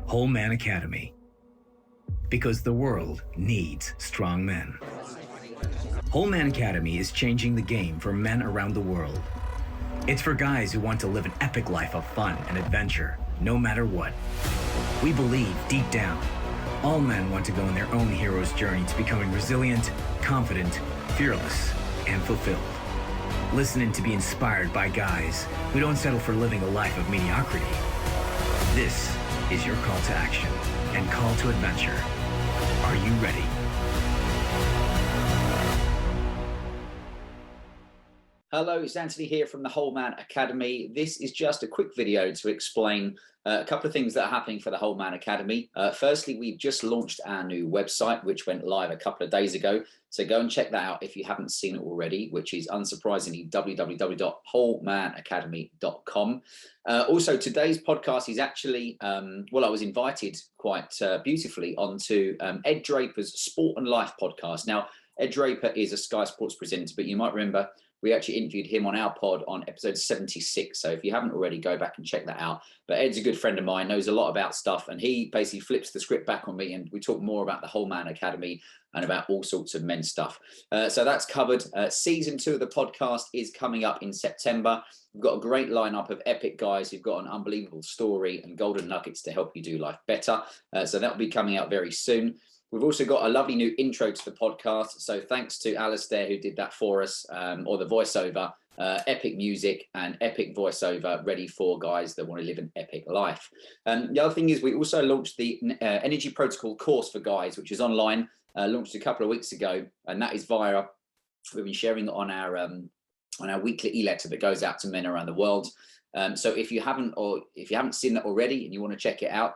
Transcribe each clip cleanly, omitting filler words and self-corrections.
Whole Man Academy. Because the world needs strong men. Whole Man Academy is changing the game for men around the world. It's for guys who want to live an epic life of fun and adventure, no matter what. We believe, deep down, all men want to go on their own hero's journey to becoming resilient, confident, fearless, and fulfilled. Listen in to be inspired by guys who don't settle for living a life of mediocrity. This is your call to action and call to adventure. Are you ready? Hello, it's Anthony here from the Whole Man Academy. This is just a quick video to explain a couple of things that are happening for the Whole Man Academy. Firstly, we've just launched our new website, which went live a couple of days ago. So go and check that out if you haven't seen it already, which is unsurprisingly www.wholemanacademy.com. Also, today's podcast is actually, I was invited quite beautifully onto Ed Draper's Sport and Life podcast. Now, Ed Draper is a Sky Sports presenter, but you might remember we actually interviewed him on our pod on episode 76. So if you haven't already, go back and check that out. But Ed's a good friend of mine, knows a lot about stuff, and he basically flips the script back on me, and we talk more about the Whole Man Academy and about all sorts of men's stuff. So that's covered. Season 2 of the podcast is coming up in September. We've got a great lineup of epic guys who've got an unbelievable story and golden nuggets to help you do life better. So that will be coming out very soon. We've also got a lovely new intro to the podcast. So thanks to Alistair who did that for us, or the voiceover, epic music and epic voiceover ready for guys that want to live an epic life. The other thing is we also launched the Energy Protocol course for guys, which is online, launched a couple of weeks ago. And that is we've been sharing it on our weekly e-letter that goes out to men around the world. So if you haven't seen that already and you want to check it out,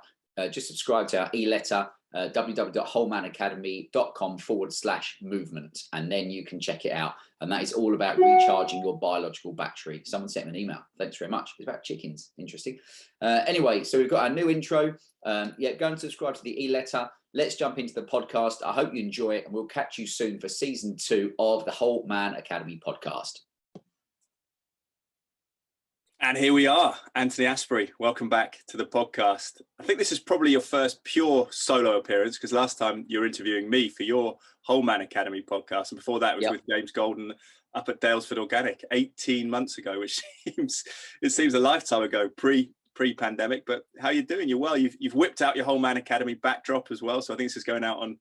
just subscribe to our e-letter. www.wholemanacademy.com/movement, and then you can check it out. And that is all about recharging your biological battery. Someone sent me an email. Thanks very much. It's about chickens. Interesting. Anyway, so we've got our new intro. Go and subscribe to the e-letter. Let's jump into the podcast. I hope you enjoy it, and we'll catch you soon for season 2 of the Whole Man Academy podcast. And here we are, Anthony Asprey. Welcome back to the podcast. I think this is probably your first pure solo appearance, because last time you were interviewing me for your Whole Man Academy podcast, and before that it was with James Golden up at Dalesford Organic 18 months ago, which seems a lifetime ago, pre-pandemic. But how are you doing? You're well. You've whipped out your Whole Man Academy backdrop as well, so I think this is going out on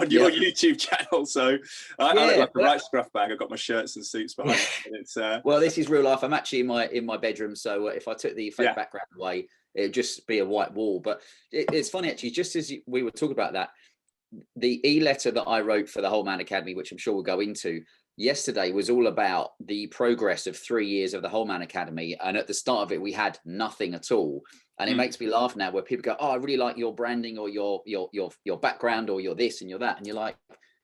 your YouTube channel. So I look like a right scruff bag. I've got my shirts and suits behind me. It's well, this is real life. I'm actually in my bedroom, so if I took the fake background away, it'd just be a white wall. But it's funny actually, just as we were talking about that, the e-letter that I wrote for the Whole Man Academy, which I'm sure we'll go into yesterday, was all about the progress of 3 years of the Whole Man Academy. And at the start of it, we had nothing at all. And it makes me laugh now where people go, "Oh, I really like your branding or your background or your this and your that." And you're like,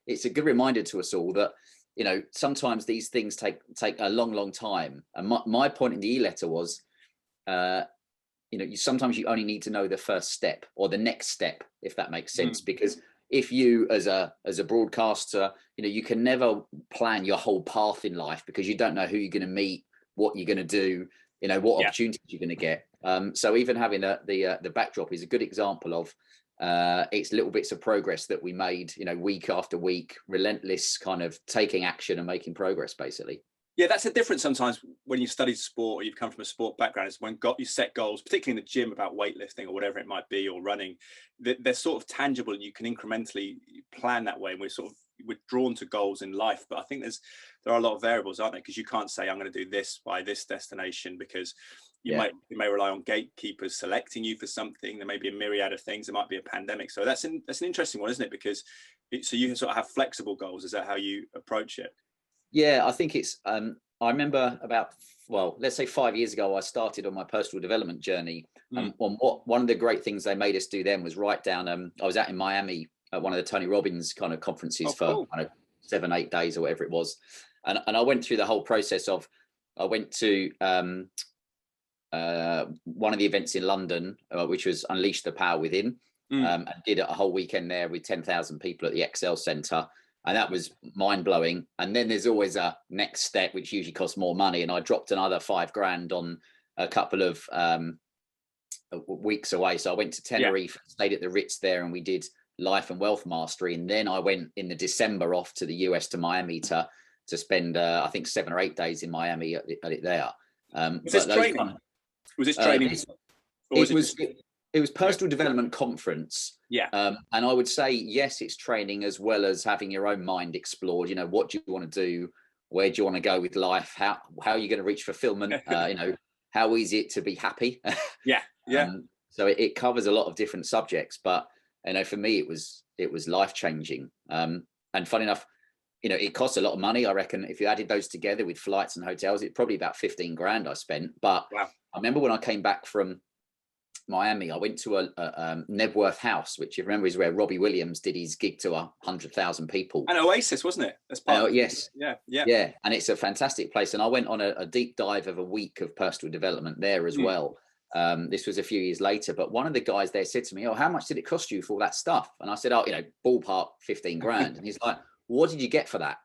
it's a good reminder to us all that, you know, sometimes these things take a long time. And my point in the e-letter was, sometimes you only need to know the first step or the next step, if that makes sense. Because if you, as a broadcaster, you can never plan your whole path in life, because you don't know who you're going to meet, what you're going to do, what opportunities you're going to get. So even having the backdrop is a good example of it's little bits of progress that we made, week after week, relentless kind of taking action and making progress, basically. Yeah, that's the difference sometimes when you studied sport or you've come from a sport background, is when you set goals, particularly in the gym, about weightlifting or whatever it might be, or running, they're sort of tangible and you can incrementally plan that way. And we're drawn to goals in life. But I think there are a lot of variables, aren't there? Because you can't say, I'm going to do this by this destination, because you may rely on gatekeepers selecting you for something. There may be a myriad of things. There might be a pandemic. So that's an interesting one, isn't it? Because so you can sort of have flexible goals. Is that how you approach it? Yeah, I think it's, I remember let's say 5 years ago, I started on my personal development journey. One of the great things they made us do then was write down, I was out in Miami at one of the Tony Robbins kind of conferences for 7-8 days or whatever it was. And I went through the whole process of, I went to one of the events in London, which was Unleash the Power Within, and did a whole weekend there with 10,000 people at the Excel Centre. And that was mind blowing. And then there's always a next step, which usually costs more money. And I dropped another $5,000 on a couple of weeks away. So I went to Tenerife, stayed at the Ritz there, and we did life and wealth mastery. And then I went in the December off to the US, to Miami, to spend I think 7 or 8 days in Miami at it there. Was this training? Was this training? It was personal development conference. Yeah. And I would say, yes, it's training as well as having your own mind explored. You know, what do you want to do? Where do you want to go with life? How are you going to reach fulfillment? You know, how easy it to be happy? Yeah. So it covers a lot of different subjects, but you know, for me, it was life changing. And funny enough, you know, it costs a lot of money. I reckon if you added those together with flights and hotels, it's probably about 15 grand I spent. But wow. I remember when I came back from Miami, I went to a Nebworth House, which you remember is where Robbie Williams did his gig to 100,000 people. And Oasis, wasn't it? That's part yes. Yeah. And it's a fantastic place. And I went on a deep dive of a week of personal development there as well. This was a few years later, but one of the guys there said to me, "Oh, how much did it cost you for all that stuff?" And I said, "Oh, you know, ballpark 15 grand." And he's like, "What did you get for that?"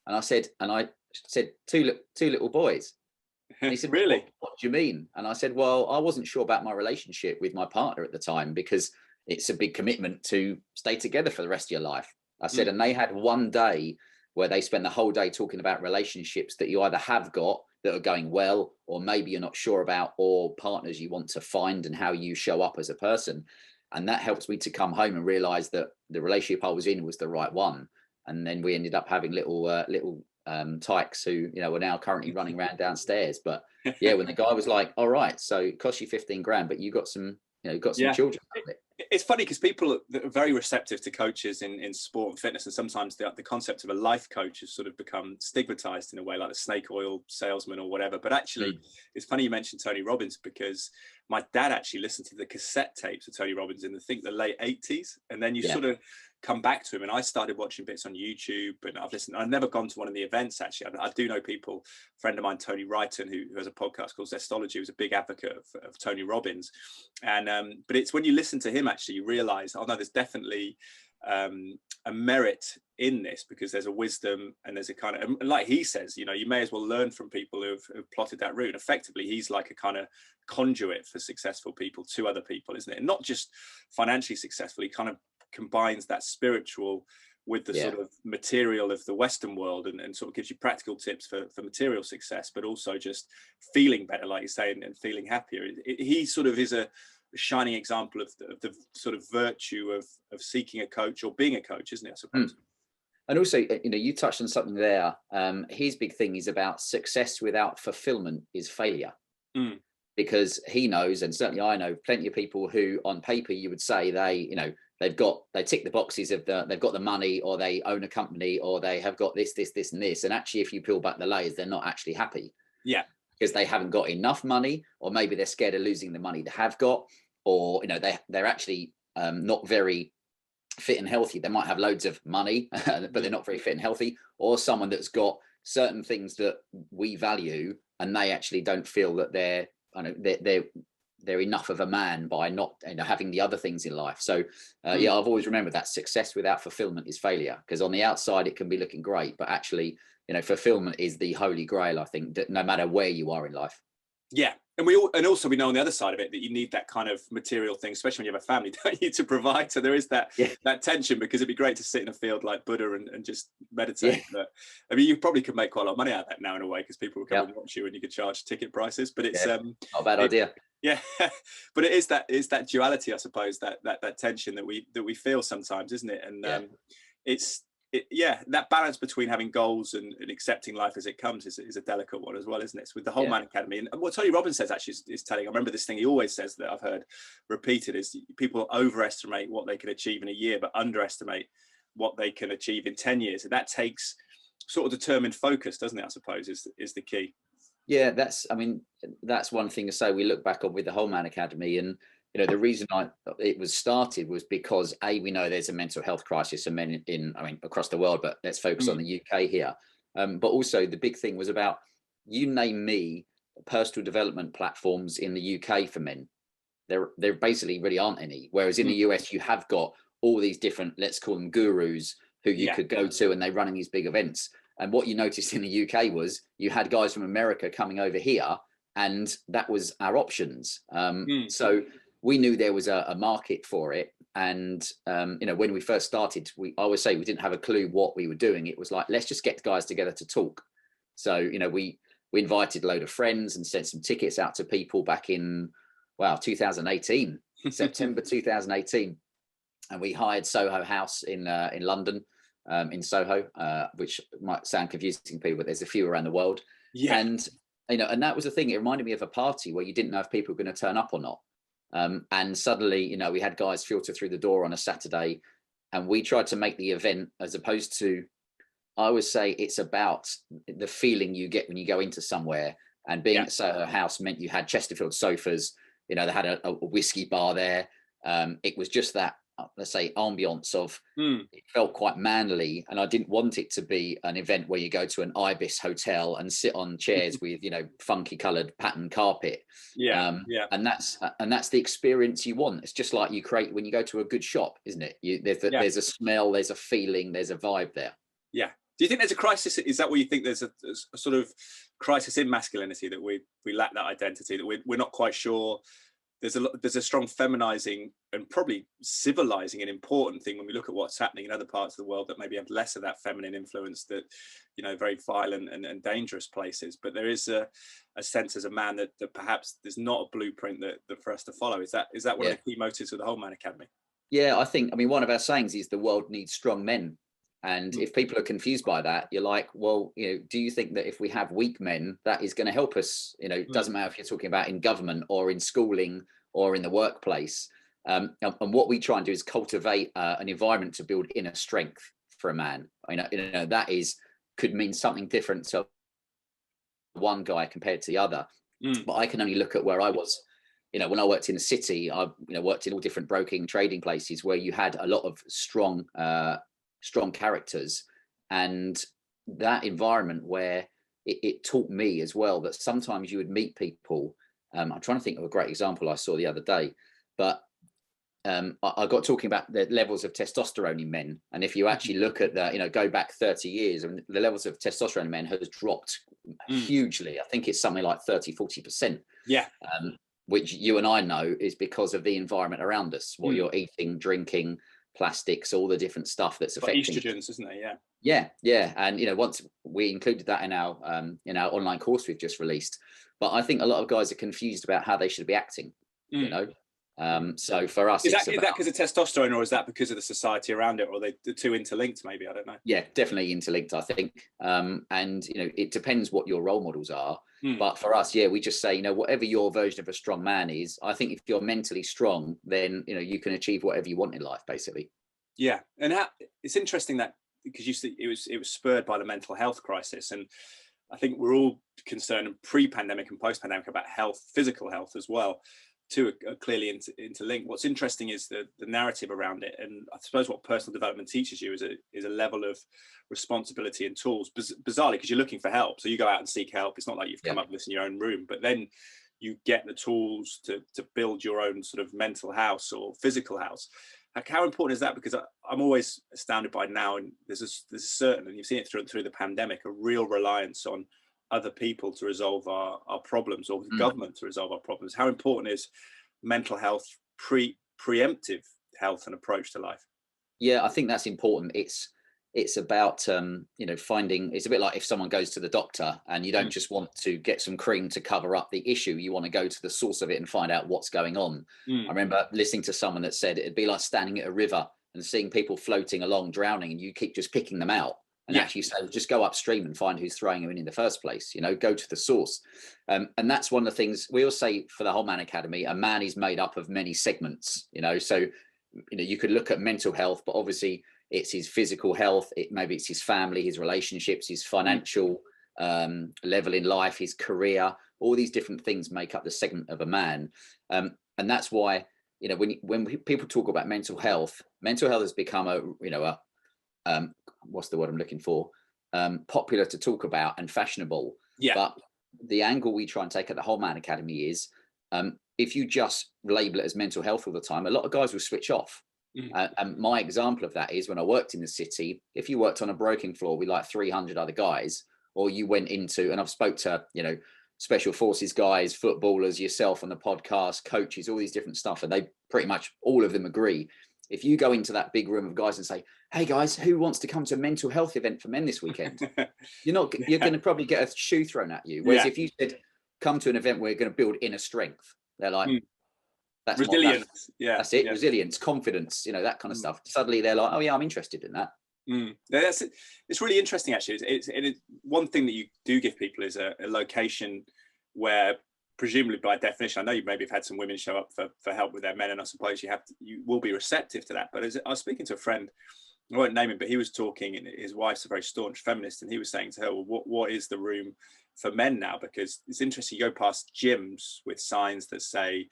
And I said, two little boys. And he said, "Really? What do you mean?" And I said, "Well, I wasn't sure about my relationship with my partner at the time, because it's a big commitment to stay together for the rest of your life." I said, and they had one day where they spent the whole day talking about relationships that you either have got that are going well, or maybe you're not sure about, or partners you want to find and how you show up as a person. And that helped me to come home and realize that the relationship I was in was the right one. And then we ended up having little tykes who, you know, are now currently running around downstairs. But yeah, when the guy was like, "All right, so it cost you 15 grand, but you got some, you know, children out of it." It's funny because people are very receptive to coaches in sport and fitness, and sometimes the concept of a life coach has sort of become stigmatized in a way, like a snake oil salesman or whatever. But actually, it's funny you mentioned Tony Robbins, because my dad actually listened to the cassette tapes of Tony Robbins in the late 80s, and then you sort of come back to him, and I started watching bits on YouTube, and I've never gone to one of the events actually. I do know people, a friend of mine, Tony Wrighton, who has a podcast called Zestology, was a big advocate of Tony Robbins. And but it's when you listen to him, actually, you realize, oh no, there's definitely a merit in this, because there's a wisdom and there's a kind of, and like he says, you know, you may as well learn from people who've plotted that route. Effectively, he's like a kind of conduit for successful people to other people, isn't it? And not just financially successful, he kind of combines that spiritual with the sort of material of the Western world, and sort of gives you practical tips for material success, but also just feeling better, like you say, and feeling happier. He sort of is a shining example of the sort of virtue of seeking a coach or being a coach, isn't it, I suppose? And also, you know, you touched on something there. His big thing is about success without fulfillment is failure. Because he knows, and certainly I know, plenty of people who on paper you would say they tick the boxes of they've got the money, or they own a company, or they have got this, and this. And actually, if you peel back the layers, they're not actually happy. Yeah. Because they haven't got enough money, or maybe they're scared of losing the money they have got, or, you know, they're actually not very fit and healthy. They might have loads of money, but they're not very fit and healthy, or someone that's got certain things that we value, and they actually don't feel that they're enough of a man by not, you know, having the other things in life. So I've always remembered that success without fulfillment is failure, because on the outside it can be looking great, but actually, you know, fulfillment is the holy grail, I think, that no matter where you are in life. Yeah. And also we know on the other side of it that you need that kind of material thing, especially when you have a family, don't you, to provide. So there is that tension, because it'd be great to sit in a field like Buddha and just meditate. But I mean, you probably could make quite a lot of money out of that now in a way, because people will come and watch you and you could charge ticket prices. But it's not a bad idea. Yeah, but it's that duality, I suppose, that tension that we feel sometimes, isn't it? And that balance between having goals and accepting life as it comes is a delicate one as well, isn't it? It's with the Whole Man Academy. And what Tony Robbins says actually is telling. I remember this thing he always says that I've heard repeated, is people overestimate what they can achieve in a year, but underestimate what they can achieve in 10 years. And that takes sort of determined focus, doesn't it, I suppose, is the key. Yeah, that's one thing to say. We look back on with the Whole Man Academy, and you know, the reason it was started was because we know there's a mental health crisis across the world, but let's focus on the UK here. But also the big thing was about, you name me personal development platforms in the UK for men. There basically really aren't any. Whereas in the US, you have got all these different, let's call them gurus, who you could go to, and they're running these big events. And what you noticed in the UK was you had guys from America coming over here, and that was our options. So we knew there was a market for it. And, you know, when we first started, I always say we didn't have a clue what we were doing. It was like, let's just get guys together to talk. So, you know, we invited a load of friends and sent some tickets out to people back in, 2018, September 2018. And we hired Soho House in London, in Soho, which might sound confusing to people, but there's a few around the world. Yeah. And, you know, and that was the thing. It reminded me of a party where you didn't know if people were going to turn up or not. And suddenly, you know, we had guys filter through the door on a Saturday, and we tried to make the event, as opposed to, I always say it's about the feeling you get when you go into somewhere. And being at Soho House meant you had Chesterfield sofas, you know, they had a whiskey bar there. It was just that, let's say, ambience of, it felt quite manly. And I didn't want it to be an event where you go to an Ibis hotel and sit on chairs with, you know, funky coloured pattern carpet. And that's the experience you want. It's just like you create when you go to a good shop, isn't it? There's a smell, there's a feeling, there's a vibe there. Yeah. Do you think there's a crisis? Is that what you think? There's a sort of crisis in masculinity, that we lack that identity, that we're not quite sure. There's a strong feminizing and probably civilizing an important thing when we look at what's happening in other parts of the world that maybe have less of that feminine influence, that, you know, very violent and dangerous places. But there is a sense as a man that perhaps there's not a blueprint that for us to follow. Is that one of the key motives of the Whole Man Academy? Yeah, I mean, one of our sayings is the world needs strong men. And if people are confused by that, you're like, well, you know, do you think that if we have weak men, that is going to help us? You know, it doesn't matter if you're talking about in government or in schooling or in the workplace. And what we try and do is cultivate an environment to build inner strength for a man. You know, that could mean something different to one guy compared to the other. But I can only look at where I was. You know, when I worked in the city, I worked in all different broking trading places where you had a lot of strong characters, and that environment where it taught me as well that sometimes you would meet people. I'm trying to think of a great example I saw the other day, but I got talking about the levels of testosterone in men. And if you actually look at go back 30 years, and the levels of testosterone in men has dropped hugely. I think it's something like 30-40%. Yeah. Which you and I know is because of the environment around us, what you're eating, drinking, plastics, all the different stuff that's affecting estrogens, isn't it? Yeah. And once we included that in our online course we've just released. But I think a lot of guys are confused about how they should be acting. So for us, is that because of testosterone, or is that because of the society around it, or are the two interlinked? Maybe, I don't know. Yeah, definitely interlinked, I think. And it depends what your role models are. But for us, we just say, whatever your version of a strong man is, I think if you're mentally strong, then you can achieve whatever you want in life, basically. Yeah, and it's interesting that, because you see, it was spurred by the mental health crisis, and I think we're all concerned pre-pandemic and post-pandemic about health, physical health as well. Two are clearly interlinked. What's interesting is the narrative around it, and I suppose what personal development teaches you is a level of responsibility and tools. Bizarrely, because you're looking for help, so you go out and seek help. It's not like you've come up with this in your own room, but then you get the tools to build your own sort of mental house or physical house. Like, how important is that? Because I'm always astounded by now, and there's a certain, and you've seen it through the pandemic, a real reliance on other people to resolve our problems, or the government to resolve our problems. How important is mental health, preemptive health and approach to life? Yeah, I think that's important. It's about finding, it's a bit like if someone goes to the doctor and you don't just want to get some cream to cover up the issue, you want to go to the source of it and find out what's going on. I remember listening to someone that said it'd be like standing at a river and seeing people floating along drowning, and you keep just picking them out. And actually say, just go upstream and find who's throwing you in the first place, go to the source. And that's one of the things we all say for the Whole Man Academy. A man is made up of many segments, so, you could look at mental health, but obviously it's his physical health. Maybe it's his family, his relationships, his financial level in life, his career. All these different things make up the segment of a man. And that's why, when people talk about mental health has become what's the word I'm looking for? Popular to talk about and fashionable. Yeah. But the angle we try and take at the Whole Man Academy is, if you just label it as mental health all the time, a lot of guys will switch off. And my example of that is when I worked in the city, if you worked on a broking floor with like 300 other guys, or you went into, and I've spoke to, special forces guys, footballers, yourself on the podcast, coaches, all these different stuff, and they pretty much all of them agree. If you go into that big room of guys and say, "Hey guys, who wants to come to a mental health event for men this weekend?" you're going to probably get a shoe thrown at you. Whereas if you said, "Come to an event where we're going to build inner strength," they're like, "That's resilience." That's it. Resilience, confidence, that kind of stuff. Suddenly they're like, "Oh yeah, I'm interested in that." It's really interesting, actually. It's one thing that you do give people is a location where, presumably by definition, I know you maybe have had some women show up for help with their men, and I suppose you will be receptive to that. But I was speaking to a friend, I won't name him, but he was talking, and his wife's a very staunch feminist, and he was saying to her, well, what is the room for men now? Because it's interesting, you go past gyms with signs that say,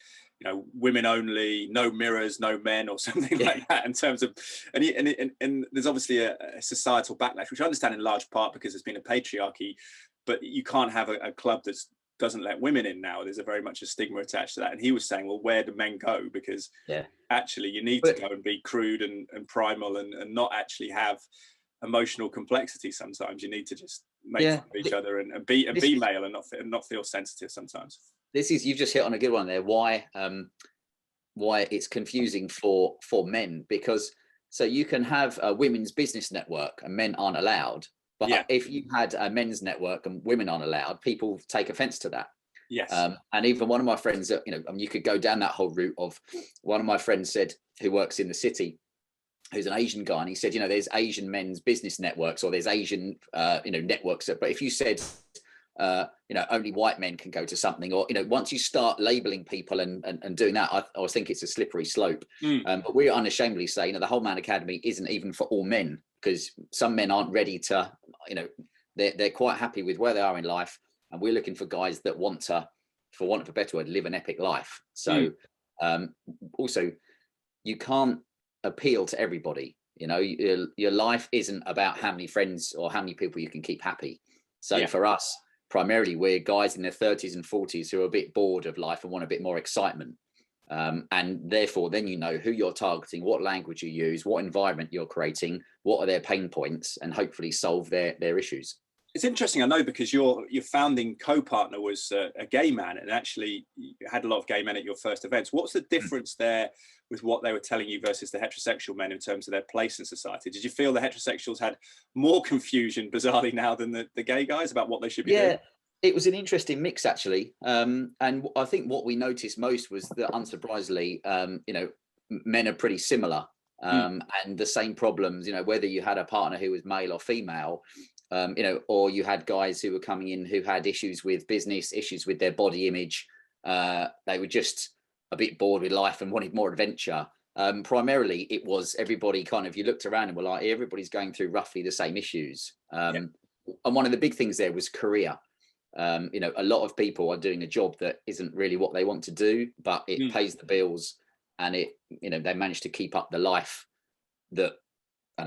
women only, no mirrors, no men, or something like that, in terms of, and there's obviously a societal backlash, which I understand in large part because there's been a patriarchy, but you can't have a club that doesn't let women in now. There's very much a stigma attached to that. And he was saying, well, where do men go? Because actually you need to go and be crude and primal and not actually have emotional complexity. Sometimes you need to just make fun of each other and be male and not feel sensitive sometimes. You've just hit on a good one there. Why it's confusing for men, because so you can have a women's business network and men aren't allowed, but if you had a men's network and women aren't allowed, people take offense to that. Yes. And even one of my friends, you could go down that whole route of, one of my friends said, who works in the city, who's an Asian guy, and he said, there's Asian men's business networks, or there's Asian networks, but if you said only white men can go to something, or once you start labeling people and doing that, I think it's a slippery slope. But we unashamedly say the Whole Man Academy isn't even for all men, because some men aren't ready to, they're quite happy with where they are in life, and we're looking for guys that want to, for want of a better word, live an epic life. So also, you can't appeal to everybody. Your life isn't about how many friends or how many people you can keep happy. So for us, primarily, we're guys in their 30s and 40s who are a bit bored of life and want a bit more excitement. And therefore, then who you're targeting, what language you use, what environment you're creating, what are their pain points, and hopefully solve their issues. It's interesting, I know, because your founding co-partner was a gay man, and actually you had a lot of gay men at your first events. What's the difference there with what they were telling you versus the heterosexual men in terms of their place in society? Did you feel the heterosexuals had more confusion, bizarrely, now than the gay guys about what they should be doing? It was an interesting mix, actually. And I think what we noticed most was that, unsurprisingly, men are pretty similar, and the same problems, whether you had a partner who was male or female, or you had guys who were coming in who had issues with business, issues with their body image. They were just a bit bored with life and wanted more adventure. Primarily, it was everybody kind of, you looked around and were like, everybody's going through roughly the same issues. And one of the big things there was career. A lot of people are doing a job that isn't really what they want to do, but it pays the bills, and they manage to keep up the life that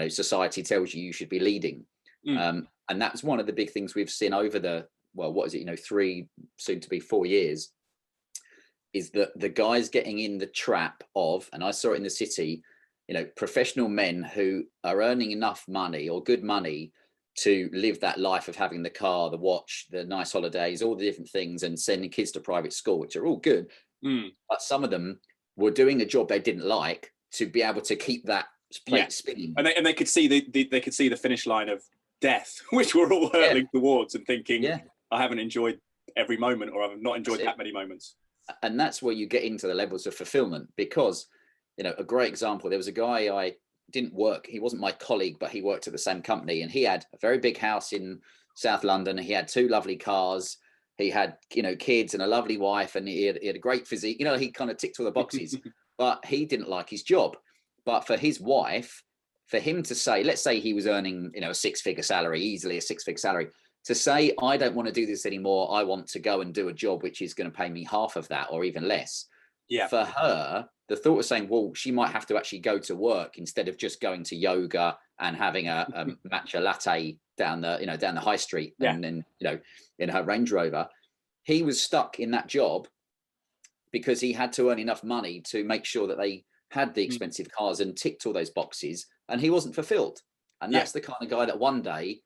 society tells you should be leading. And that's one of the big things we've seen over the 3, soon to be 4 years, is that the guys getting in the trap of, and I saw it in the city, professional men who are earning enough money or good money to live that life of having the car, the watch, the nice holidays, all the different things, and sending kids to private school, which are all good. But some of them were doing a job they didn't like to be able to keep that plate spinning. And they could see they could see the finish line of death, which we're all hurtling towards, and thinking, I haven't enjoyed every moment, or I've not enjoyed that many moments. And that's where you get into the levels of fulfillment, because a great example, there was a guy I didn't work, he wasn't my colleague, but he worked at the same company, and he had a very big house in South London. He had 2 lovely cars, he had kids and a lovely wife, and he had a great physique. He kind of ticked all the boxes. But he didn't like his job. But for his wife, for him to say, let's say he was earning a 6-figure salary, easily a 6-figure salary, to say, I don't want to do this anymore, I want to go and do a job which is going to pay me half of that or even less. For her, the thought of saying, well, she might have to actually go to work instead of just going to yoga and having a matcha latte down the high street, and then in her Range Rover, he was stuck in that job because he had to earn enough money to make sure that they had the expensive cars and ticked all those boxes, and he wasn't fulfilled. And that's the kind of guy that one day,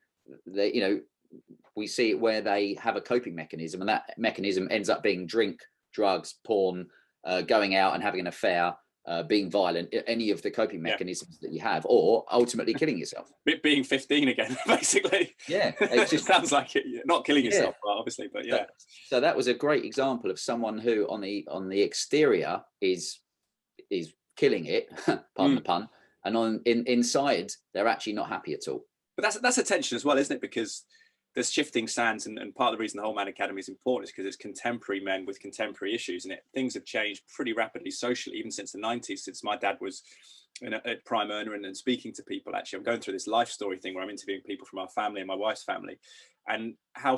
we see it where they have a coping mechanism, and that mechanism ends up being drink, drugs, porn, going out and having an affair, being violent, any of the coping mechanisms that you have, or ultimately killing yourself. Being 15 again, basically. Yeah, it just sounds like it. Not killing yourself, obviously, but yeah. So that was a great example of someone who, on the exterior, is killing it, pardon the pun, and inside they're actually not happy at all. But that's a tension as well, isn't it? Because there's shifting sands, and part of the reason the Whole Man Academy is important is because it's contemporary men with contemporary issues, and things have changed pretty rapidly socially, even since the 90s, since my dad was at prime earner and speaking to people. Actually, I'm going through this life story thing where I'm interviewing people from our family and my wife's family, and how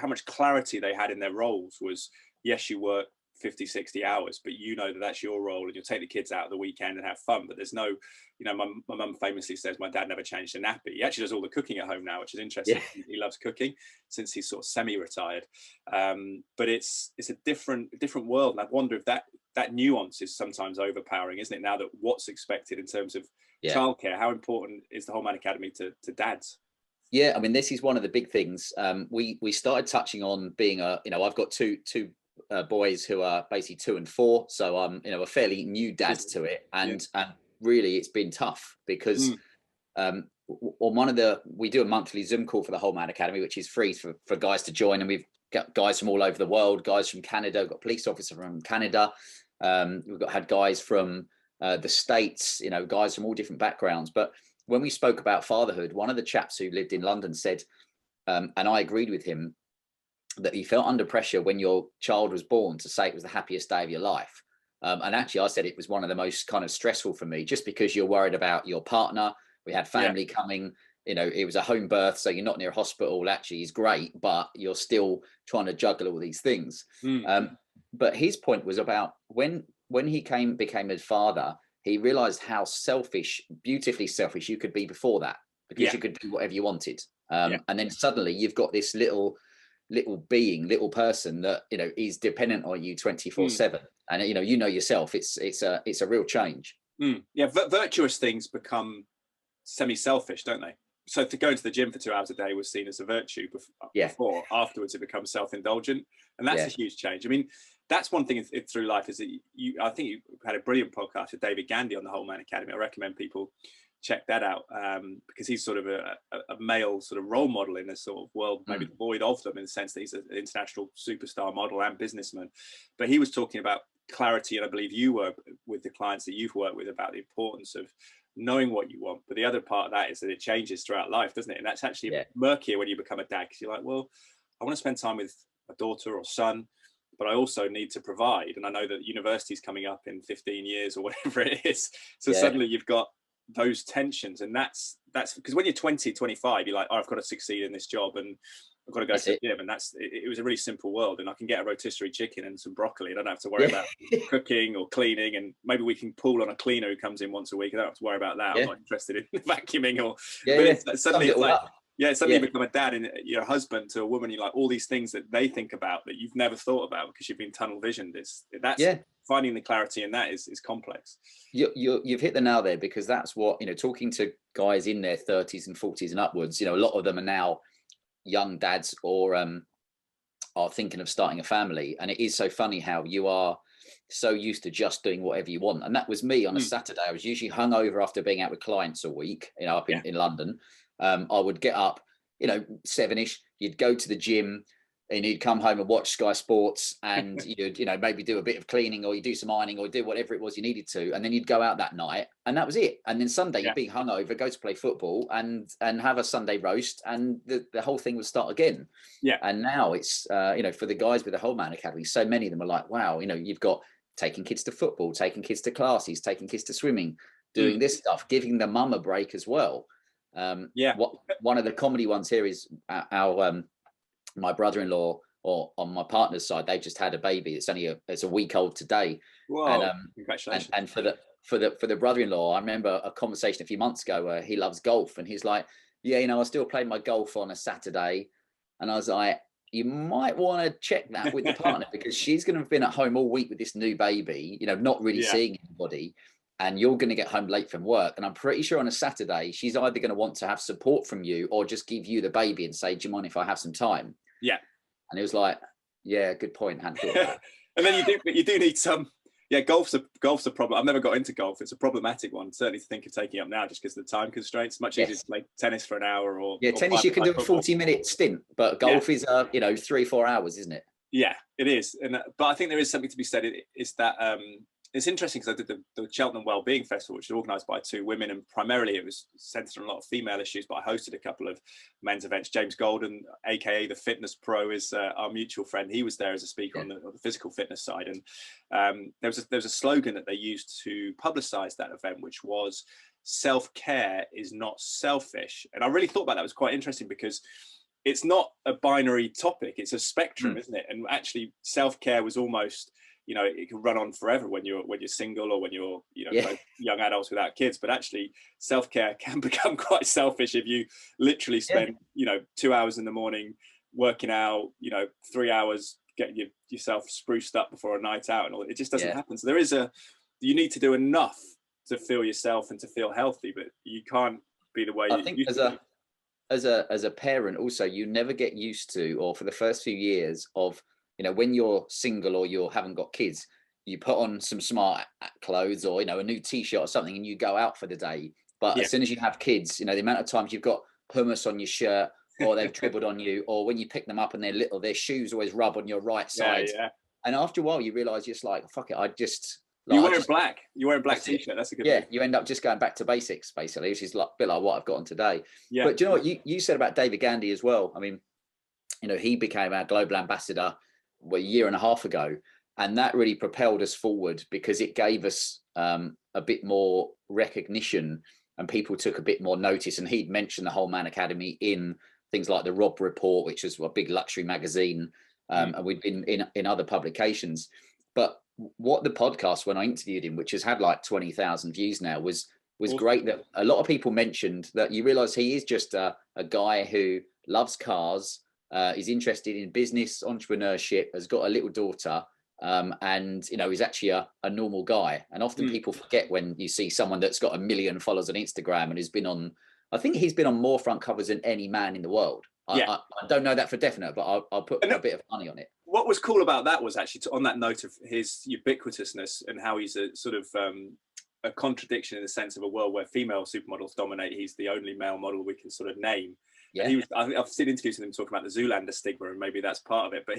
much clarity they had in their roles was, yes, you work 50, 60 hours, but you know that that's your role, and you'll take the kids out of the weekend and have fun. But there's no, my mum famously says my dad never changed a nappy. He actually does all the cooking at home now, which is interesting. Yeah. He loves cooking since he's sort of semi-retired. But it's a different world, and I wonder if that nuance is sometimes overpowering, isn't it? Now that what's expected in terms of childcare, how important is the Whole Man Academy to dads? Yeah, I mean, this is one of the big things. We started touching on being I've got two boys who are basically 2 and 4, so I'm a fairly new dad to it, and really it's been tough because we do a monthly Zoom call for the Whole Man Academy, which is free for guys to join, and we've got guys from all over the world, guys from Canada, we've got a police officer from Canada, we've had guys from the States, guys from all different backgrounds. But when we spoke about fatherhood, one of the chaps who lived in London said, and I agreed with him, that he felt under pressure when your child was born to say it was the happiest day of your life. And actually, I said it was one of the most kind of stressful for me, just because you're worried about your partner. We had family coming, it was a home birth, so you're not near a hospital. Actually, is great, but you're still trying to juggle all these things. But his point was about when he became a father, he realized how beautifully selfish you could be before that, because you could do whatever you wanted. And then suddenly you've got this little person that is dependent on you 24/7, and yourself, it's a real change. Virtuous things become semi-selfish, don't they? So to go to the gym for 2 hours a day was seen as a virtue before. Afterwards it becomes self-indulgent, and that's a huge change. I mean, that's one thing through life, is that I think you had a brilliant podcast with David Gandy on the Whole Man Academy. I recommend people check that out, because he's sort of a male sort of role model in a sort of world maybe devoid of them, in the sense that he's an international superstar model and businessman. But he was talking about clarity, and I believe you were with the clients that you've worked with, about the importance of knowing what you want. But the other part of that is that it changes throughout life, doesn't it? And that's actually murkier when you become a dad, because you're like, well, I want to spend time with a daughter or son, but I also need to provide, and I know that university's coming up in 15 years or whatever it is, so suddenly you've got those tensions. And that's because when you're 20, 25, you're like, oh, I've got to succeed in this job, and I've got to go to the gym. And it was a really simple world, and I can get a rotisserie chicken and some broccoli, and I don't have to worry about cooking or cleaning, and maybe we can pull on a cleaner who comes in once a week. I don't have to worry about that. I'm not interested in vacuuming or suddenly it's like suddenly you become a dad and you're a husband to a woman. You're like, all these things that they think about that you've never thought about because you've been tunnel visioned. Finding the clarity in that is complex. You've hit the nail there, because that's what, talking to guys in their 30s and 40s and upwards, a lot of them are now young dads or are thinking of starting a family. And it is so funny how you are so used to just doing whatever you want. And that was me on a Saturday. I was usually hungover after being out with clients a week, up in London. I would get up, 7ish, you'd go to the gym, and you'd come home and watch Sky Sports, and you'd maybe do a bit of cleaning, or you do some ironing, or do whatever it was you needed to, and then you'd go out that night, and that was it. And then Sunday you'd be hungover, go to play football, and have a Sunday roast, and the whole thing would start again. And now it's for the guys with the Whole Man Academy, so many of them are like, wow, you've got taking kids to football, taking kids to classes, taking kids to swimming, doing this stuff, giving the mum a break as well. One of the comedy ones here is our my brother-in-law, or on my partner's side, they've just had a baby. It's only it's a week old today. Whoa, congratulations. And for the brother-in-law, I remember a conversation a few months ago where he loves golf, and he's like, I still play my golf on a Saturday. And I was like, you might want to check that with the partner, because she's going to have been at home all week with this new baby, not really seeing anybody. and you're going to get home late from work. And I'm pretty sure on a Saturday, she's either going to want to have support from you or just give you the baby and say, do you mind if I have some time? Yeah. And it was like, yeah, good point. Hadn't thought of that. And then you do need some. Yeah, golf's a problem. I've never got into golf. It's a problematic one, certainly to think of taking up now, just because of the time constraints. Much easier to play tennis for an hour or tennis. You can do a 40-minute stint, but golf is 3-4 hours, isn't it? Yeah, it is. But I think there is something to be said. Is that it's interesting because I did the Cheltenham Wellbeing Festival, which was organised by 2 women, and primarily it was centred on a lot of female issues, but I hosted a couple of men's events. James Golden, aka the fitness pro, is our mutual friend. He was there as a speaker on the physical fitness side, and there was a slogan that they used to publicise that event, which was "Self-care is not selfish." And I really thought about that. It was quite interesting because it's not a binary topic; it's a spectrum, isn't it? And actually, self-care was almost, it can run on forever when you're single or when you're young adults without kids. But actually, self-care can become quite selfish if you literally spend 2 hours in the morning working out, 3 hours getting yourself spruced up before a night out, and all. It just doesn't happen. So you need to do enough to feel yourself and to feel healthy, but you can't be the way. I think as a parent, also, you never get used to, or for the first few years of, when you're single or you haven't got kids, you put on some smart clothes or, a new t-shirt or something, and you go out for the day. But as soon as you have kids, the amount of times you've got hummus on your shirt, or they've dribbled on you, or when you pick them up and they're little, their shoes always rub on your right side. And after a while, you realize you're just like, fuck it, you're wearing black. You're wearing black t-shirt. That's a good thing. You end up just going back to basics, basically, which is a bit like what I've got on today. Yeah. But do you know what you said about David Gandy as well? I mean, he became our global ambassador a year and a half ago, and that really propelled us forward because it gave us a bit more recognition, and people took a bit more notice. And he'd mentioned the Whole Man Academy in things like the Rob Report, which was a big luxury magazine, and we'd been in other publications. But what the podcast, when I interviewed him, which has had like 20,000 views now, was awesome. Great. That a lot of people mentioned that you realize he is just a guy who loves cars, is interested in business, entrepreneurship, has got a little daughter, and is actually a normal guy. And often people forget when you see someone that's got 1 million followers on Instagram and who's been on, I think he's been on more front covers than any man in the world. I don't know that for definite, but I'll put a bit of money on it. What was cool about that was actually, on that note of his ubiquitousness and how he's a sort of a contradiction in the sense of a world where female supermodels dominate, he's the only male model we can sort of name. Yeah. I've seen interviews with him talking about the Zoolander stigma, and maybe that's part of it. But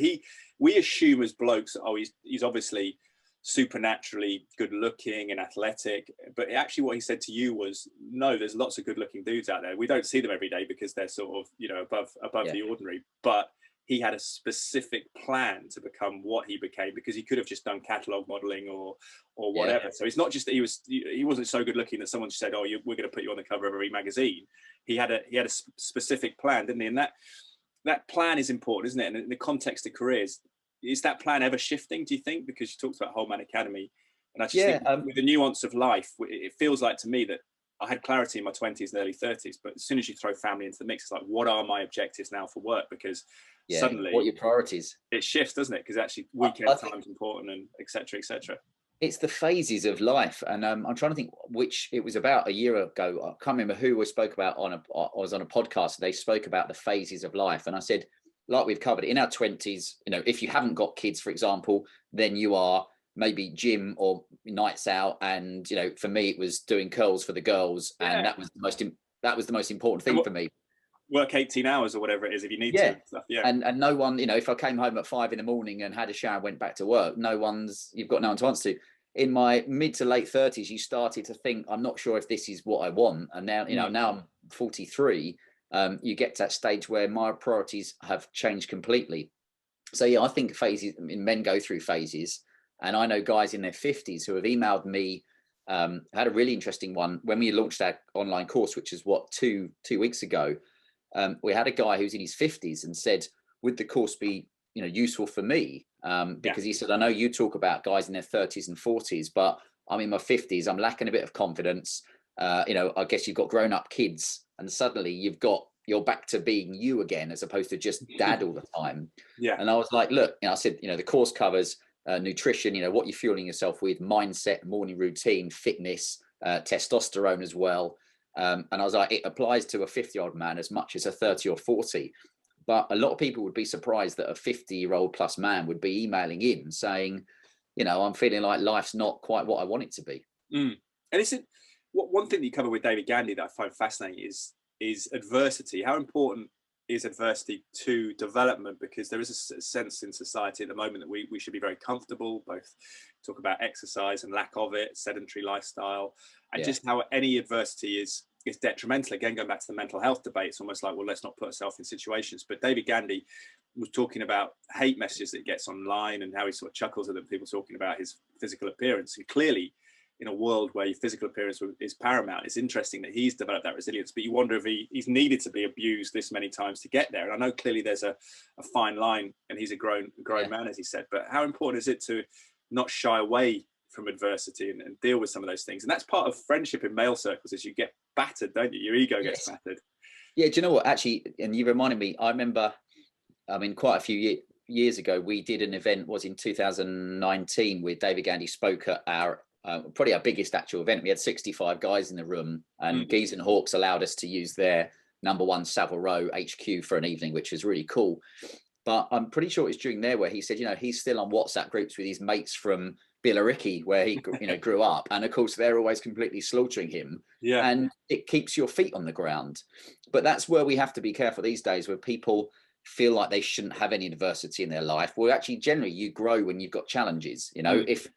we assume as blokes, he's obviously supernaturally good looking and athletic, but actually what he said to you was, no, there's lots of good looking dudes out there. We don't see them every day because they're sort of above the ordinary, but he had a specific plan to become what he became, because he could have just done catalog modeling or whatever. Yeah. So it's not just that he wasn't so good looking that someone just said, oh, we're going to put you on the cover of every magazine. He had a specific plan, didn't he? And that plan is important, isn't it? And in the context of careers, is that plan ever shifting, do you think? Because you talked about Whole Man Academy, and I just think with the nuance of life, it feels like to me that I had clarity in my 20s and early 30s, but as soon as you throw family into the mix, it's like, what are my objectives now for work? Because suddenly, what are your priorities? It shifts, doesn't it? Because actually weekend time's important, and et cetera, et cetera. It's the phases of life. And I'm trying to think which, it was about a year ago, I can't remember who we spoke about I was on a podcast, they spoke about the phases of life. And I said, like we've covered in our 20s, if you haven't got kids, for example, then you are maybe gym or nights out. And, for me, it was doing curls for the girls. And that was the most important thing for me. Work 18 hours or whatever it is if you need to. Stuff. And no one, if I came home at 5 a.m. and had a shower and went back to work, you've got no one to answer to. In my mid to late 30s, you started to think, I'm not sure if this is what I want. And now, now I'm 43, you get to that stage where my priorities have changed completely. So I think phases, men go through phases. And I know guys in their 50s who have emailed me. Had a really interesting one when we launched our online course, which is two weeks ago. We had a guy who's in his 50s and said, would the course be useful for me? Because he said, I know you talk about guys in their 30s and 40s, but I'm in my 50s, I'm lacking a bit of confidence. I guess you've got grown up kids, and suddenly you're back to being you again, as opposed to just dad all the time. And I was like, look, I said, the course covers nutrition, what you're fueling yourself with, mindset, morning routine, fitness, testosterone as well. And I was like, it applies to a 50-year-old man as much as a 30 or 40. But a lot of people would be surprised that a 50-year-old plus man would be emailing in saying, I'm feeling like life's not quite what I want it to be. And isn't one thing that you cover with David Gandy that I find fascinating is adversity. How important is adversity to development? Because there is a sense in society at the moment that we should be very comfortable, both talk about exercise and lack of it, sedentary lifestyle, and just how any adversity is detrimental. Again, going back to the mental health debate, it's almost like, well, let's not put ourselves in situations. But David Gandy was talking about hate messages that he gets online and how he sort of chuckles at them, people talking about his physical appearance. And clearly, in a world where your physical appearance is paramount, it's interesting that he's developed that resilience, but you wonder if he's needed to be abused this many times to get there. And I know clearly there's a fine line, and he's a grown man, as he said, but how important is it to not shy away from adversity and deal with some of those things? And that's part of friendship in male circles, is you get battered, don't you? Your ego gets battered. Yeah, do you know what, actually, and you reminded me, I remember, quite a few years ago, we did an event, was in 2019, where David Gandy spoke at our probably our biggest actual event. We had 65 guys in the room, and Geese and Hawks allowed us to use their #1 Savile Row HQ for an evening, which was really cool. But I'm pretty sure it's during there where he said, he's still on WhatsApp groups with his mates from Billericay, where he grew up, and of course they're always completely slaughtering him. And it keeps your feet on the ground. But that's where we have to be careful these days, where people feel like they shouldn't have any adversity in their life. Well, actually, generally you grow when you've got challenges. If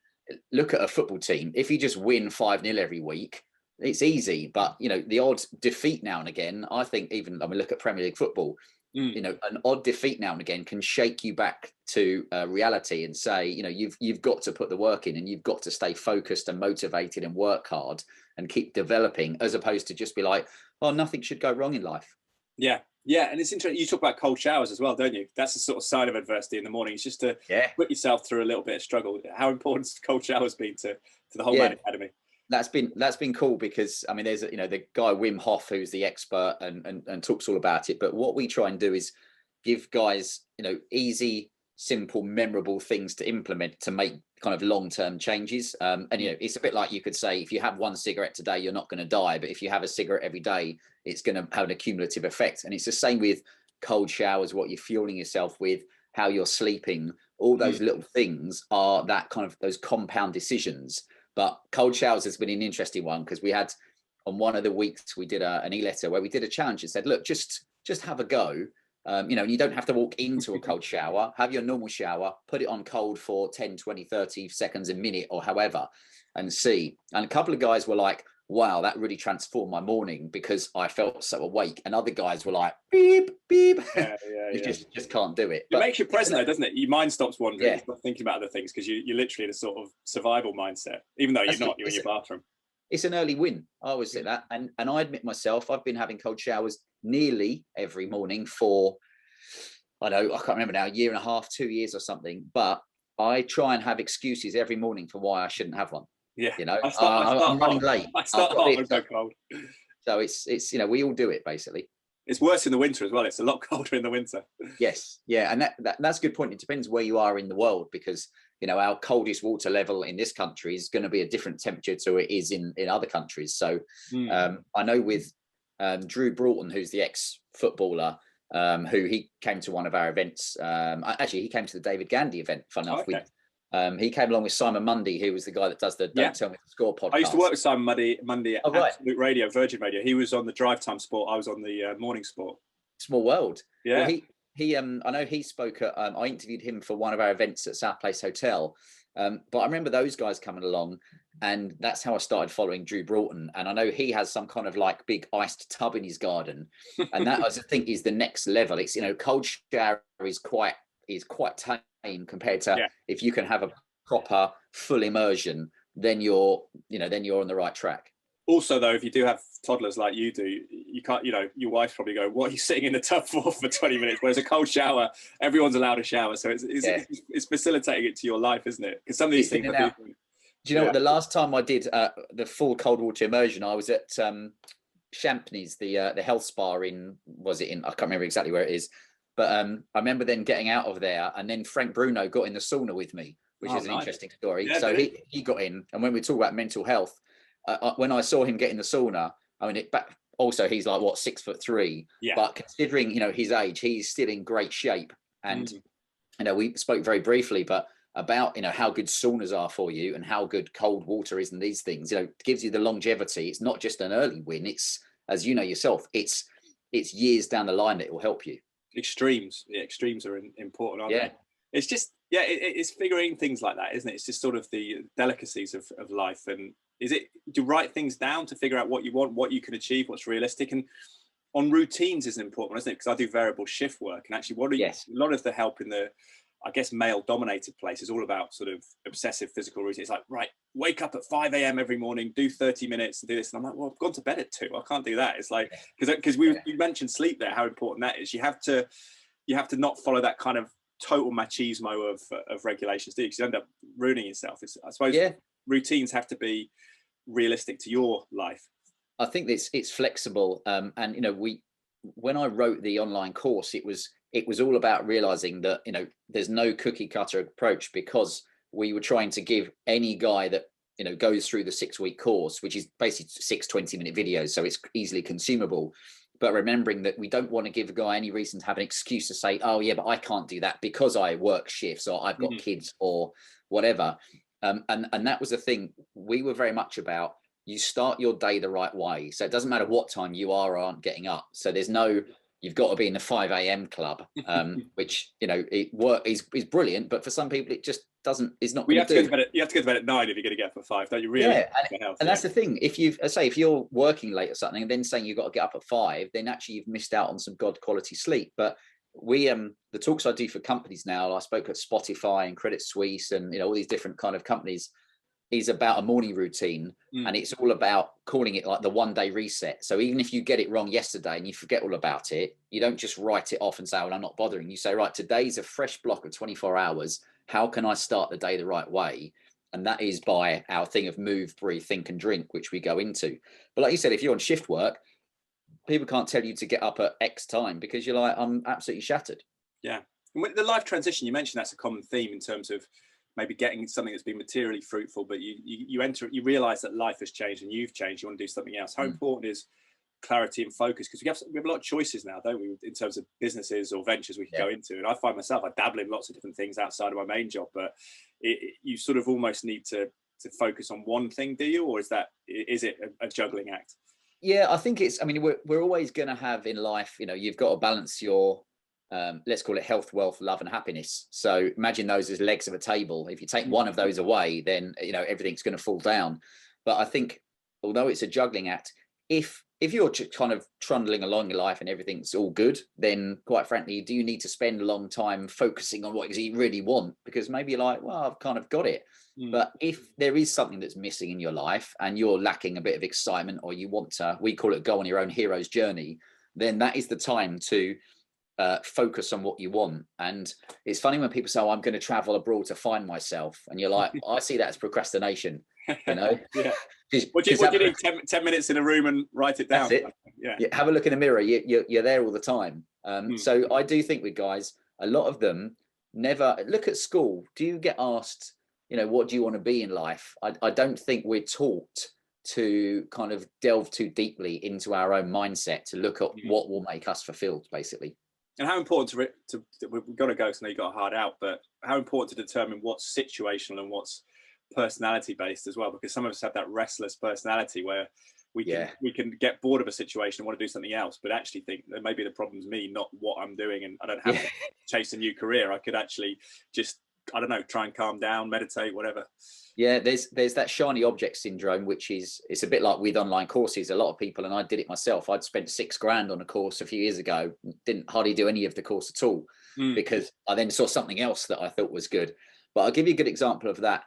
look at a football team, if you just win 5-0 every week, it's easy. But the odd defeat now and again, I think, even look at Premier League football, an odd defeat now and again can shake you back to reality and say, you've got to put the work in, and you've got to stay focused and motivated and work hard and keep developing, as opposed to just be like, oh, nothing should go wrong in life. Yeah, and it's interesting. You talk about cold showers as well, don't you? That's a sort of sign of adversity in the morning. It's just to put yourself through a little bit of struggle. How important has cold showers been to the whole Man Academy? That's been cool, because there's the guy Wim Hof, who's the expert and talks all about it. But what we try and do is give guys easy, simple, memorable things to implement to make kind of long-term changes. And it's a bit like, you could say, if you have one cigarette today, you're not going to die, but if you have a cigarette every day, it's going to have an accumulative effect. And it's the same with cold showers, what you're fueling yourself with, how you're sleeping. All those little things are that kind of those compound decisions. But cold showers has been an interesting one, because we had, on one of the weeks, we did an e-letter where we did a challenge and said, look, just have a go. And you don't have to walk into a cold shower. Have your normal shower, put it on cold for 10, 20, 30 seconds, a minute, or however, and see. And a couple of guys were like, wow, that really transformed my morning, because I felt so awake. And other guys were like, beep, beep. You just can't do it. It makes you present, though, doesn't it? Your mind stops wandering. You stop thinking about other things, because you're literally in a sort of survival mindset, even though you're in your bathroom. It's an early win. I always say that. And I admit myself, I've been having cold showers nearly every morning for, I can't remember now, 1.5 years, 2 years or something. But I try and have excuses every morning for why I shouldn't have one. Yeah. I'm running late. I start hot when it's cold. So it's we all do it, basically. It's worse in the winter as well. It's a lot colder in the winter. Yes. Yeah. And that's a good point. It depends where you are in the world, because our coldest water level in this country is going to be a different temperature to it is in other countries. So I know with Drew Broughton, who's the ex-footballer, who he came to one of our events. Actually, he came to the David Gandy event, fun enough. He came along with Simon Mundy, who was the guy that does the Don't Tell Me the Score podcast. I used to work with Simon Mundy at Absolute Radio, Virgin Radio. He was on the drive time sport. I was on the morning sport. Small world. Yeah. Well, he I know he spoke at, I interviewed him for one of our events at South Place Hotel. But I remember those guys coming along, and that's how I started following Drew Broughton. And I know he has some kind of like big iced tub in his garden. And that, I think, is the next level. It's, cold shower is quite tame compared to if you can have a proper full immersion, then you're on the right track. Also, though, if you do have toddlers like you do, you can't, your wife's probably go, what are you sitting in the tub for 20 minutes? Whereas a cold shower, everyone's allowed a shower. So it's facilitating it to your life, isn't it? Because some of these things are different. Do you know what? The last time I did the full cold water immersion, I was at Champneys, the health spa I can't remember exactly where it is. But I remember then getting out of there, and then Frank Bruno got in the sauna with me. which is an nice. interesting story. Yeah, So he got in, and when we talk about mental health, when I saw him get in the sauna, I mean, also he's like, what, 6'3", but considering, you know, his age, he's still in great shape. And, you know, we spoke very briefly, but about, you know, how good saunas are for you and how good cold water is and these things, you know, gives you the longevity. It's not just an early win. It's, as you know yourself, it's years down the line that it will help you. Extremes are important, aren't they? It's just, it's figuring things like that, isn't it? It's just sort of the delicacies of life. And is it to write things down to figure out what you want, what you can achieve, what's realistic, and on routines is an important one, isn't it? Because I do variable shift work, and actually a lot of the help in the, I guess, male dominated place is all about sort of obsessive physical routine. It's like, right, wake up at 5 a.m. every morning, do 30 minutes and do this. And I'm like, well, I've gone to bed at 2. I can't do that. It's like, because you mentioned sleep there, how important that is. You have to not follow that kind of total machismo of regulations, do you? Because you end up ruining yourself. I suppose routines have to be realistic to your life. I think it's flexible. And, you know, when I wrote the online course, it was all about realizing that, you know, there's no cookie cutter approach, because we were trying to give any guy that, you know, goes through the 6-week course, which is basically 6 20-minute videos, so it's easily consumable. But remembering that we don't want to give a guy any reason to have an excuse to say, oh yeah, but I can't do that because I work shifts or I've got kids or whatever. And that was the thing. We were very much about, you start your day the right way. So it doesn't matter what time you are or aren't getting up. So there's no, you've got to be in the 5 a.m. club, which, you know, is brilliant, but for some people it just is not. Well, you have to go to bed at 9 if you're going to get up at 5, don't you? Really? Yeah, and that's the thing. If if you're working late or something, and then saying you've got to get up at 5, then actually you've missed out on some god quality sleep. But we, the talks I do for companies now, I spoke at Spotify and Credit Suisse and, you know, all these different kind of companies, is about a morning routine. And it's all about calling it like the 1-day reset. So even if you get it wrong yesterday and you forget all about it, you don't just write it off and say, well, I'm not bothering. You say, right, today's a fresh block of 24 hours. How can I start the day the right way? And that is by our thing of move, breathe, think and drink, which we go into. But like you said, if you're on shift work, people can't tell you to get up at X time because you're like, I'm absolutely shattered. Yeah. And with the life transition, you mentioned that's a common theme in terms of maybe getting something that's been materially fruitful, but you realize that life has changed and you've changed. You want to do something else. How important is clarity and focus? Because we have a lot of choices now, don't we, in terms of businesses or ventures we can go into. And I find myself, I dabble in lots of different things outside of my main job, but you sort of almost need to focus on one thing, do you? Or is it a juggling act? Yeah, I think I mean, we're always going to have in life, you know, you've got to balance your, let's call it health, wealth, love and happiness. So imagine those as legs of a table. If you take one of those away, then, you know, everything's going to fall down. But I think, although it's a juggling act, if you're kind of trundling along your life and everything's all good, then quite frankly, do you need to spend a long time focusing on what you really want? Because maybe you're like, well, I've kind of got it. But if there is something that's missing in your life and you're lacking a bit of excitement, or you want to, we call it go on your own hero's journey, then that is the time to focus on what you want. And it's funny when people say, oh, I'm going to travel abroad to find myself. And you're like, I see that as procrastination, you know? What do you need? 10 minutes in a room and write it down. That's it. Have a look in the mirror. You're there all the time. So I do think with guys, a lot of them never look at school. Do you get asked, you know, what do you want to be in life? I don't think we're taught to kind of delve too deeply into our own mindset to look at what will make us fulfilled, basically. And how important we've got to go, because I know you got a hard out, but how important to determine what's situational and what's personality based as well, because some of us have that restless personality where we can get bored of a situation and want to do something else, but actually think that maybe the problem's me, not what I'm doing, and I don't have to chase a new career. I could actually just, I don't know, try and calm down, meditate, whatever. Yeah, there's that shiny object syndrome, which it's a bit like with online courses. A lot of people, and I did it myself, I'd spent $6,000 on a course a few years ago, didn't hardly do any of the course at all, because I then saw something else that I thought was good. But I'll give you a good example of that.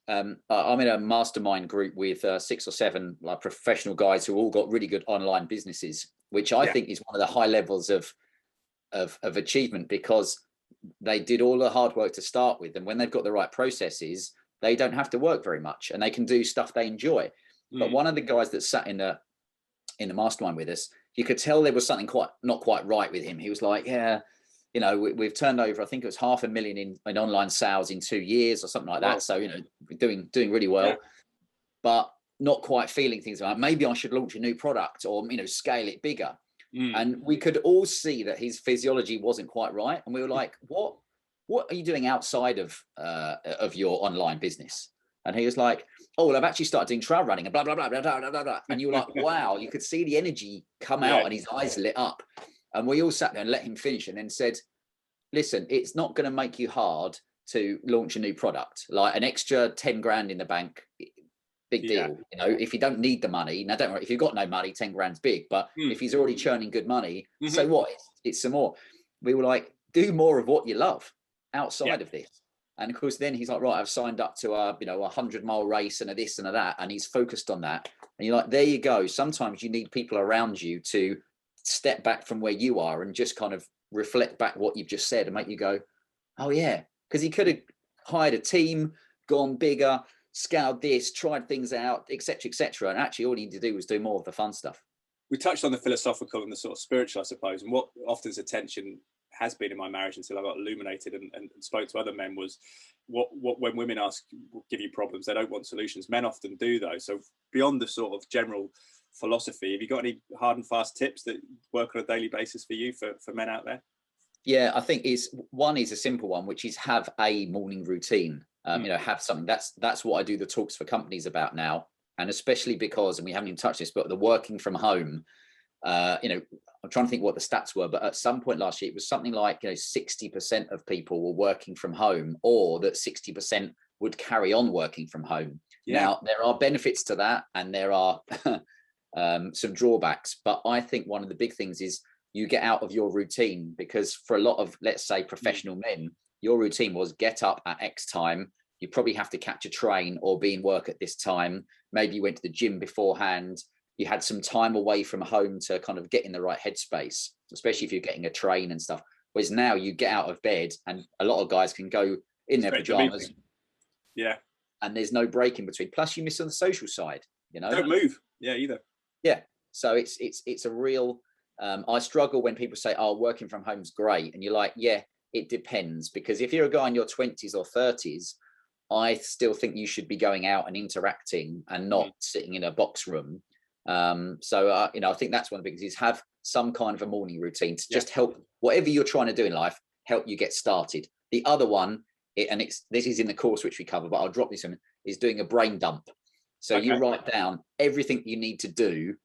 I'm in a mastermind group with 6 or 7 like professional guys who all got really good online businesses, which I think is one of the high levels of achievement, because they did all the hard work to start with, and when they've got the right processes, they don't have to work very much and they can do stuff they enjoy. But one of the guys that sat in the mastermind with us, you could tell there was something not quite right with him. He was like, yeah, you know, we've turned over, I think it was 500,000 in online sales in 2 years or something like that. So, you know, we're doing really well, but not quite feeling things like maybe I should launch a new product or, you know, scale it bigger. And we could all see that his physiology wasn't quite right. And we were like, what are you doing outside of your online business? And he was like, oh, well, I've actually started doing trail running and blah, blah, blah, blah, blah, blah, blah. And you were like, wow, you could see the energy come out and his eyes lit up. And we all sat there and let him finish and then said, listen, it's not going to make you hard to launch a new product, like an extra 10 grand in the bank. Big deal. You know, if you don't need the money, now don't worry, if you've got no money, 10 grand's big, but if he's already churning good money, so what? It's some more. We were like, do more of what you love outside of this. And of course, then he's like, right, I've signed up to a 100-mile race and a this and a that. And he's focused on that. And you're like, there you go. Sometimes you need people around you to step back from where you are and just kind of reflect back what you've just said and make you go, oh yeah. Because he could have hired a team, gone bigger, scaled this, tried things out, etc. And actually all he needed to do was do more of the fun stuff. We touched on the philosophical and the sort of spiritual, I suppose, and what often attention has been in my marriage until I got illuminated and spoke to other men was what when women give you problems, they don't want solutions. Men often do though. So beyond the sort of general philosophy, have you got any hard and fast tips that work on a daily basis for you for men out there? Yeah, I think one is a simple one, which is have a morning routine. You know, have something. That's what I do the talks for companies about now, and especially because, and we haven't even touched this, but the working from home. You know, I'm trying to think what the stats were, but at some point last year, it was something like 60% of people were working from home, or that 60% would carry on working from home. Now, there are benefits to that, and there are some drawbacks. But I think one of the big things is you get out of your routine, because for a lot of, let's say, professional men, your routine was get up at X time. You probably have to catch a train or be in work at this time. Maybe you went to the gym beforehand. You had some time away from home to kind of get in the right headspace, especially if you're getting a train and stuff. Whereas now you get out of bed and a lot of guys can go in their pajamas. Yeah. And there's no break in between. Plus you miss on the social side, Don't move. Yeah, either. Yeah. So it's a real, I struggle when people say, oh, working from home is great. And you're like, yeah, it depends. Because if you're a guy in your 20s or 30s, I still think you should be going out and interacting and not sitting in a box room. So I think that's one of the big things, is have some kind of a morning routine to just help whatever you're trying to do in life, help you get started. The other one, this is in the course which we cover, but I'll drop this in, is doing a brain dump. So you write down everything you need to do,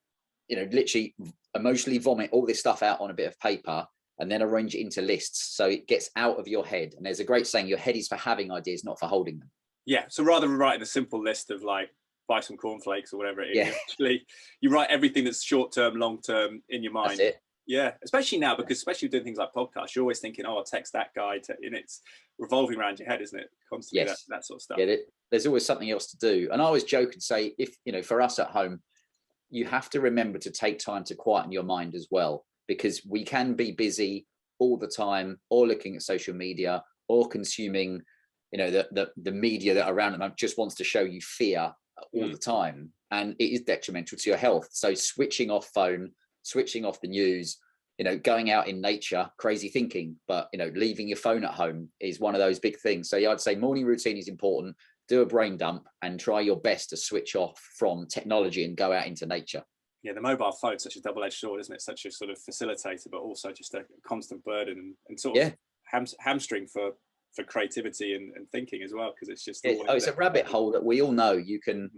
literally emotionally vomit all this stuff out on a bit of paper, and then arrange it into lists so it gets out of your head. And there's a great saying, your head is for having ideas, not for holding them. Yeah. So rather than writing a simple list of like, buy some cornflakes or whatever it is, actually, you write everything that's short-term, long-term in your mind. That's it. Yeah. Especially now, because especially doing things like podcasts, you're always thinking, oh, I'll text that guy. And it's revolving around your head, isn't it? Constantly, that sort of stuff. Yeah, there's always something else to do. And I always joke and say, if, for us at home, you have to remember to take time to quieten your mind as well, because we can be busy all the time, or looking at social media, or consuming, the media that are around at the moment just wants to show you fear all the time, and it is detrimental to your health. So switching off phone, switching off the news, going out in nature, crazy thinking, but leaving your phone at home is one of those big things. So I'd say morning routine is important. Do a brain dump and try your best to switch off from technology and go out into nature. Yeah, the mobile phone's such a double-edged sword, isn't it? Such a sort of facilitator, but also just a constant burden and sort of hamstring for creativity and thinking as well, because it's just it's a rabbit hole that we all know. You can,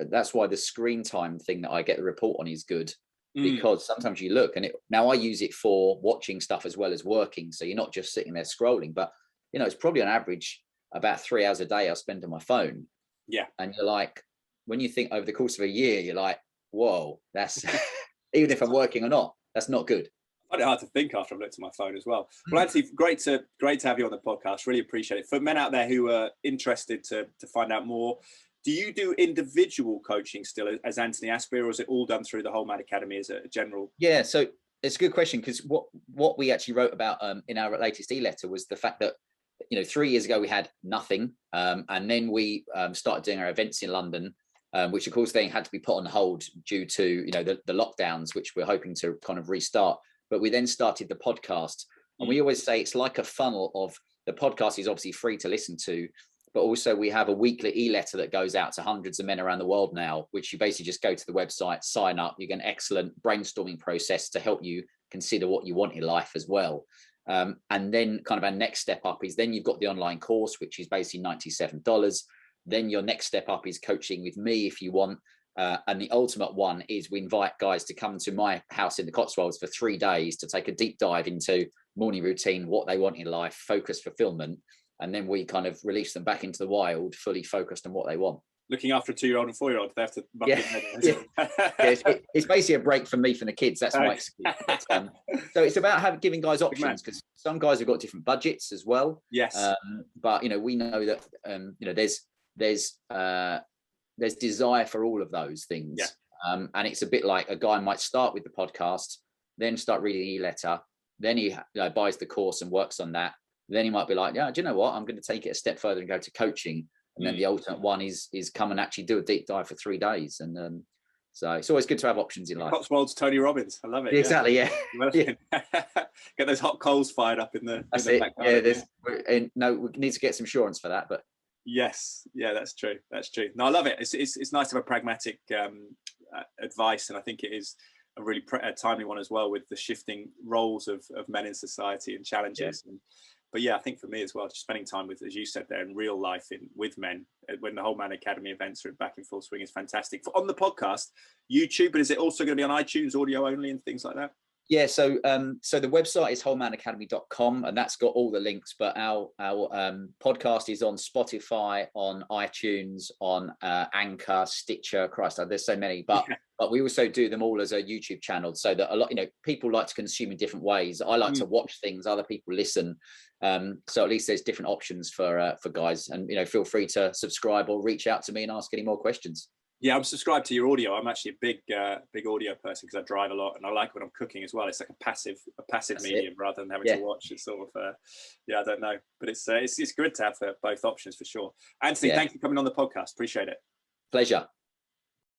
that's why the screen time thing that I get the report on is good, because sometimes you look, and now I use it for watching stuff as well as working, so you're not just sitting there scrolling, but it's probably on average about 3 hours a day I spend on my phone. Yeah. And you're like, when you think over the course of a year, you're like, whoa, that's even if I'm working or not, that's not good. I find it hard to think after I've looked at my phone as well. Well, Anthony, great to have you on the podcast. Really appreciate it. For men out there who are interested to find out more, do you do individual coaching still as Anthony Asprey, or is it all done through the Whole Man Academy as a general? Yeah, so it's a good question, because what we actually wrote about in our latest e-letter was the fact that 3 years ago we had nothing, and then we started doing our events in London, which of course then had to be put on hold due to the lockdowns, which we're hoping to kind of restart. But we then started the podcast, And we always say it's like a funnel of, the podcast is obviously free to listen to, but also we have a weekly e-letter that goes out to hundreds of men around the world now, which you basically just go to the website, sign up, you get an excellent brainstorming process to help you consider what you want in life as well. And then kind of our next step up is then you've got the online course, which is basically $97. Then your next step up is coaching with me if you want. And the ultimate one is we invite guys to come to my house in the Cotswolds for 3 days to take a deep dive into morning routine, what they want in life, focus, fulfillment. And then we kind of release them back into the wild, fully focused on what they want. Looking after a 2-year-old and 4-year-old, they have to muck it's basically a break from me from the kids. That's my excuse. So it's about giving guys options, because some guys have got different budgets as well. Yes. But we know that there's desire for all of those things. Yeah. And it's a bit like a guy might start with the podcast, then start reading the e-letter, then he buys the course and works on that. Then he might be like, yeah, do you know what? I'm going to take it a step further and go to coaching. And then the ultimate one is come and actually do a deep dive for 3 days. And so it's always good to have options in life. Cotswolds, Tony Robbins. I love it. Exactly. Yeah. Get those hot coals fired up in the back garden. We need to get some insurance for that, but. Yes. Yeah, that's true. That's true. No, I love it. It's nice to have a pragmatic advice. And I think it is a really timely one as well, with the shifting roles of men in society and challenges. Yeah. But yeah, I think for me as well, just spending time with, as you said there, in real life with men, when the Whole Man Academy events are back in full swing, is fantastic. On the podcast, YouTube, but is it also going to be on iTunes, audio only, and things like that? Yeah, so the website is wholemanacademy.com, and that's got all the links. But our podcast is on Spotify, on iTunes, on Anchor, Stitcher. Christ, there's so many. But we also do them all as a YouTube channel, so that a lot, people like to consume in different ways. I like to watch things, other people listen. So at least there's different options for guys, and feel free to subscribe or reach out to me and ask any more questions. Yeah, I'm subscribed to your audio. I'm actually a big audio person because I drive a lot, and I like when I'm cooking as well. It's like a passive medium rather than having to watch. It's sort of I don't know, but it's good to have both options for sure. Anthony, thanks for coming on the podcast. Appreciate it. Pleasure.